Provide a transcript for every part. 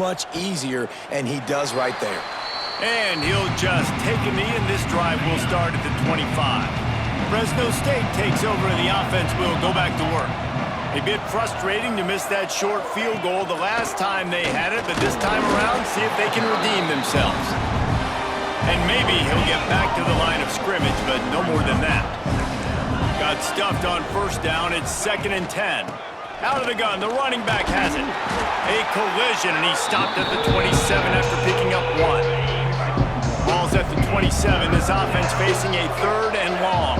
much easier, and he does right there. And he'll just take a knee, and this drive will start at the 25. Fresno State takes over, and the offense will go back to work. A bit frustrating to miss that short field goal the last time they had it, but this time around, see if they can redeem themselves. And maybe he'll get back to the line of scrimmage, but no more than that. Got stuffed on first down. It's 2nd and 10. Out of the gun, the running back has it. A collision, and he stopped at the 27 after picking up 1. Ball's at the 27. This offense facing a 3rd and long.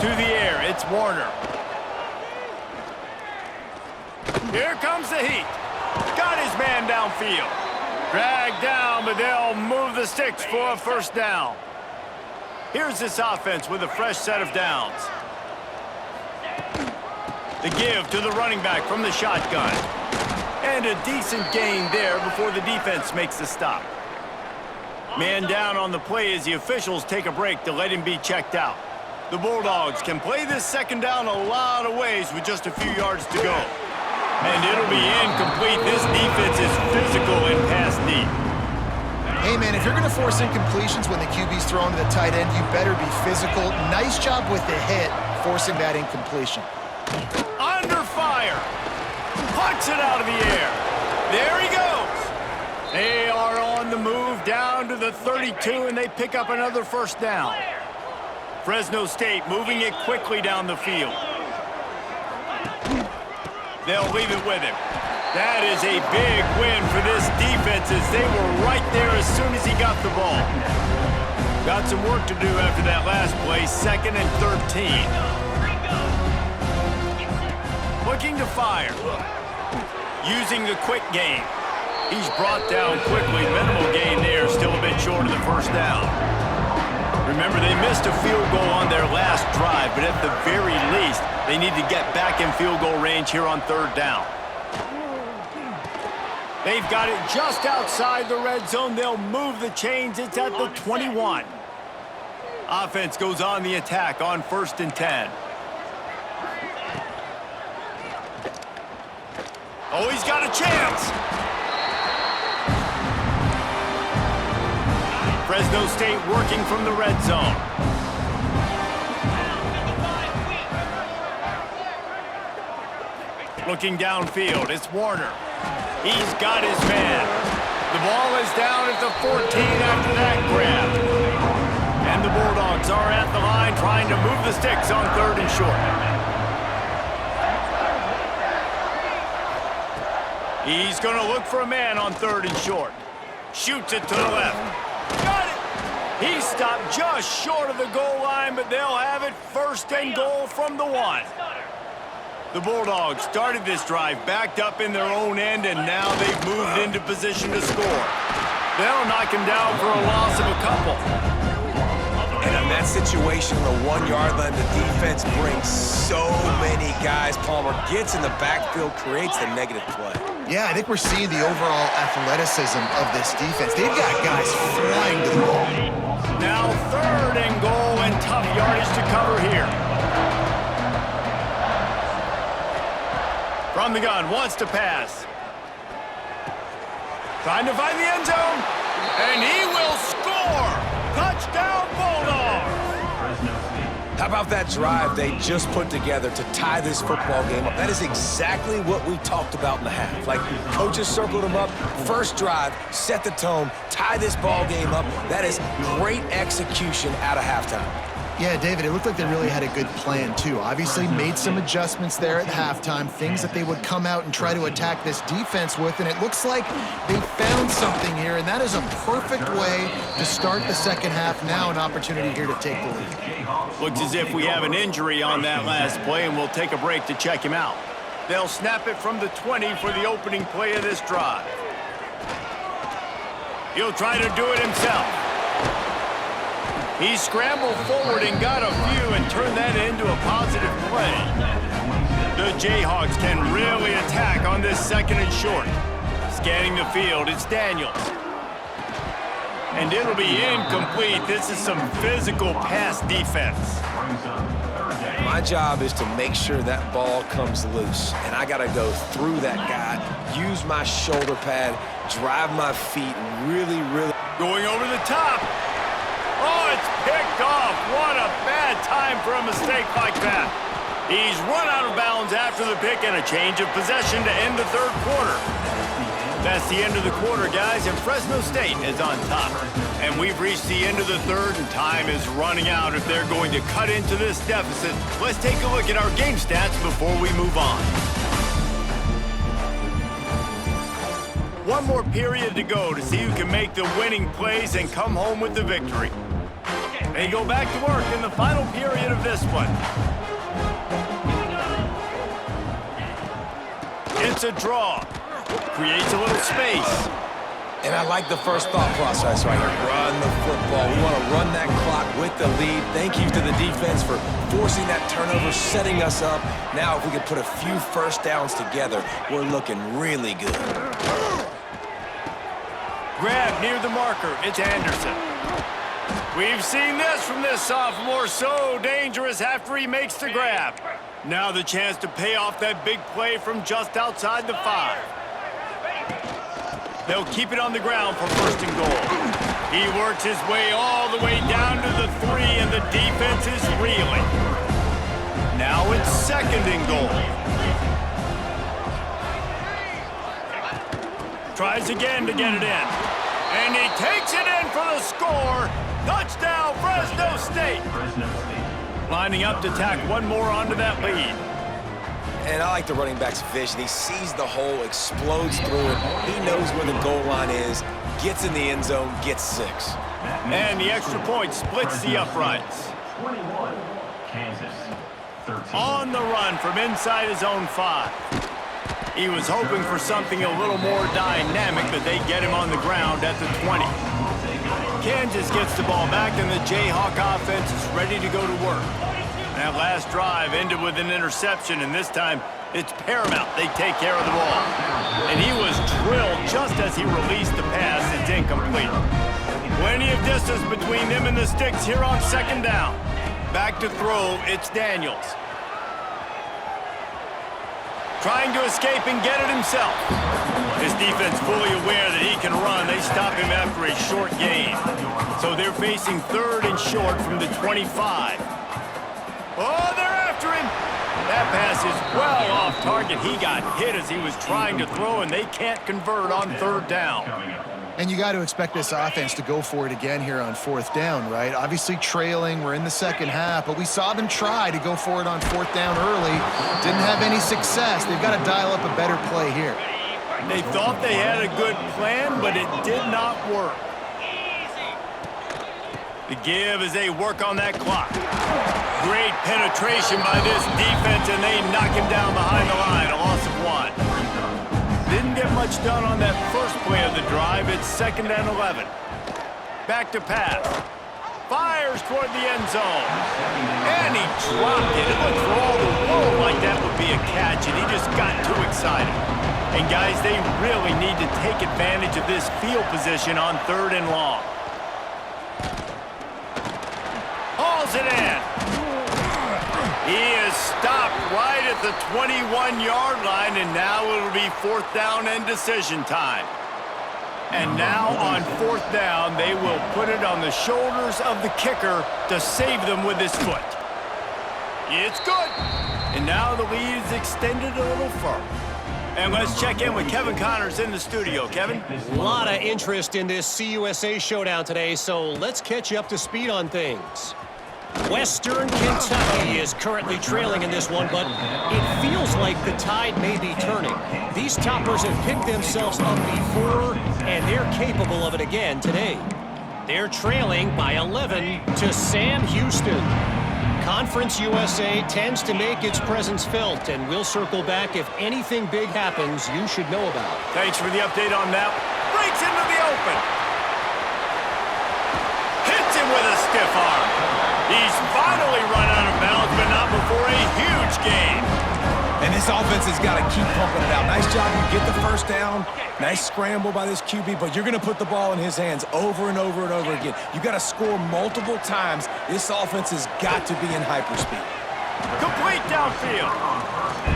To the air, it's Warner. Here comes the heat. Got his man downfield. Dragged down, but they'll move the sticks for a first down. Here's this offense with a fresh set of downs. The give to the running back from the shotgun. And a decent gain there before the defense makes the stop. Man down on the play as the officials take a break to let him be checked out. The Bulldogs can play this second down a lot of ways with just a few yards to go. And it'll be incomplete. This defense is physical in pass deep. Hey, man, if you're going to force incompletions when the QB's thrown to the tight end, you better be physical. Nice job with the hit, forcing that incompletion. Under fire. Pucks it out of the air. There he goes. They are on the move down to the 32, and they pick up another first down. Fresno State moving it quickly down the field. They'll leave it with him. That is a big win for this defense as they were right there as soon as he got the ball. Got some work to do after that last play, 2nd and 13. Looking to fire. Using the quick game. He's brought down quickly. Minimal gain there, still a bit short of the first down. Remember, they missed a field goal on their last drive, but at the very least, they need to get back in field goal range here on 3rd down. They've got it just outside the red zone. They'll move the chains. It's at the 21. Offense goes on the attack on 1st and 10. Oh, he's got a chance. Fresno State working from the red zone. Looking downfield, it's Warner. He's got his man. The ball is down at the 14 after that grab. And the Bulldogs are at the line trying to move the sticks on 3rd and short. He's going to look for a man on 3rd and short. Shoots it to the left. Got it! He stopped just short of the goal line, but they'll have it 1st and goal from the 1. The Bulldogs started this drive backed up in their own end, and now they've moved into position to score. They'll knock him down for a loss of a couple. And in that situation, on the 1-yard line, the defense brings so many guys. Palmer gets in the backfield, creates the negative play. Yeah, I think we're seeing the overall athleticism of this defense. They've got guys flying to the ball. Now 3rd and goal, and tough yardage to cover here. From the gun, wants to pass. Trying to find the end zone, and he will score! Touchdown, Bulldogs! How about that drive they just put together to tie this football game up? That is exactly what we talked about in the half. Like, coaches circled them up, first drive, set the tone, tie this ball game up. That is great execution out of halftime. Yeah, David, it looked like they really had a good plan, too. Obviously made some adjustments there at halftime, things that they would come out and try to attack this defense with, and it looks like they found something here, and that is a perfect way to start the second half. Now an opportunity here to take the lead. Looks as if we have an injury on that last play, and we'll take a break to check him out. They'll snap it from the 20 for the opening play of this drive. He'll try to do it himself. He scrambled forward and got a few and turned that into a positive play. The Jayhawks can really attack on this 2nd and short. Scanning the field, it's Daniels. And it'll be incomplete. This is some physical pass defense. My job is to make sure that ball comes loose, and I got to go through that guy, use my shoulder pad, drive my feet, really... Going over the top. Oh, it's picked off. What a bad time for a mistake like that. He's run out of bounds after the pick and a change of possession to end the third quarter. That's the end of the quarter, guys, and Fresno State is on top. And we've reached the end of the third, and time is running out if they're going to cut into this deficit. Let's take a look at our game stats before we move on. One more period to go to see who can make the winning plays and come home with the victory. They go back to work in the final period of this one. It's a draw. Creates a little space. And I like the first thought process right here. Run the football. We want to run that clock with the lead. Thank you to the defense for forcing that turnover, setting us up. Now, if we could put a few first downs together, we're looking really good. Grab near the marker. It's Anderson. We've seen this from this sophomore. So dangerous after he makes the grab. Now the chance to pay off that big play from just outside the 5. They'll keep it on the ground for first and goal. He works his way all the way down to the 3, and the defense is reeling. Now it's second and goal. Tries again to get it in. And he takes it in for the score. Touchdown, Fresno State. Lining up to tack one more onto that lead. And I like the running back's vision. He sees the hole, explodes through it. He knows where the goal line is, gets in the end zone, gets 6. And the extra point splits the uprights. 21, Kansas, 13. On the run from inside his own 5. He was hoping for something a little more dynamic, but they get him on the ground at the 20. Kansas gets the ball back, and the Jayhawk offense is ready to go to work. That last drive ended with an interception, and this time it's paramount they take care of the ball. And he was drilled just as he released the pass. It's incomplete. Plenty of distance between them and the sticks here on second down. Back to throw, it's Daniels. Trying to escape and get it himself. His defense fully aware that he can run. They stop him after a short gain. So they're facing third and short from the 25. Oh, they're after him. That pass is well off target. He got hit as he was trying to throw, and they can't convert on third down. And you got to expect this offense to go for it again here on fourth down, right? Obviously trailing, we're in the second half, but we saw them try to go for it on fourth down early. Didn't have any success. They've got to dial up a better play here. They thought they had a good plan, but it did not work. The give as they work on that clock. Great penetration by this defense, and they knock him down behind the line, a loss of 1. Didn't get much done on that first play of the drive. It's second and 11. Back to pass. Fires toward the end zone. And he dropped it. It looked for all the world like that would be a catch, and he just got too excited. And guys, they really need to take advantage of this field position on third and long. Hauls it in. He is stopped right at the 21-yard line, and now it'll be fourth down and decision time. And now on fourth down, they will put it on the shoulders of the kicker to save them with his foot. It's good. And now the lead is extended a little further. And let's check in with Kevin Connors in the studio. Kevin? A lot of interest in this CUSA showdown today, so let's catch you up to speed on things. Western Kentucky is currently trailing in this one, but it feels like the tide may be turning. These toppers have picked themselves up before, and they're capable of it again today. They're trailing by 11 to Sam Houston. Conference USA tends to make its presence felt, and we'll circle back if anything big happens you should know about. Thanks for the update on that. Breaks into the open. Hits him with a stiff arm. He's finally run out of bounds, but not before a huge gain. And this offense has got to keep pumping it out. Nice job. You get the first down. Nice scramble by this QB, but you're going to put the ball in his hands over and over and over again. You got to score multiple times. This offense has got to be in hyperspeed. Complete downfield.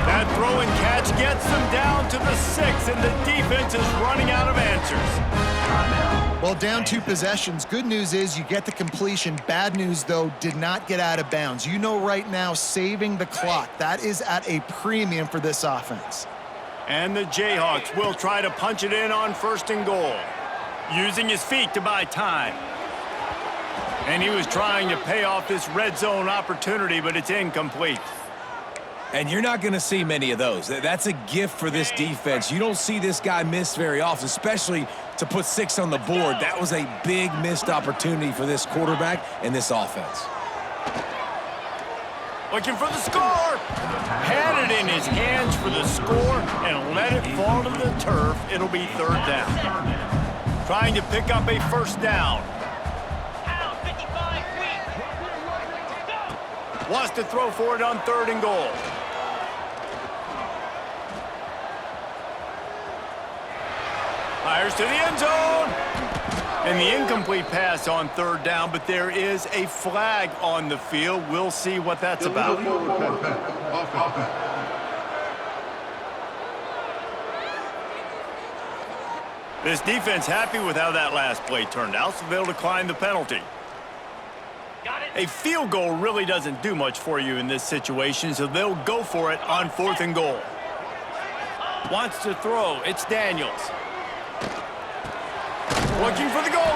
That throw and catch gets them down to the 6, and the defense is running out of answers. Well, down 2 possessions. Good news is you get the completion. Bad news, though, did not get out of bounds. You know right now, saving the clock. That is at a premium for this offense. And the Jayhawks will try to punch it in on 1st and goal. Using his feet to buy time. And he was trying to pay off this red zone opportunity, but it's incomplete. And you're not going to see many of those. That's a gift for this defense. You don't see this guy miss very often, especially to put 6 on the board. That was a big missed opportunity for this quarterback and this offense. Looking for the score. Had it in his hands for the score and let it fall to the turf. It'll be 3rd down. Trying to pick up a 1st down. Wants to throw for it on 3rd and goal. Fires to the end zone. And the incomplete pass on 3rd down, but there is a flag on the field. We'll see what that's about. This defense happy with how that last play turned out, so they'll decline the penalty. A field goal really doesn't do much for you in this situation, so they'll go for it on 4th and goal. Wants to throw. It's Daniels. Looking for the goal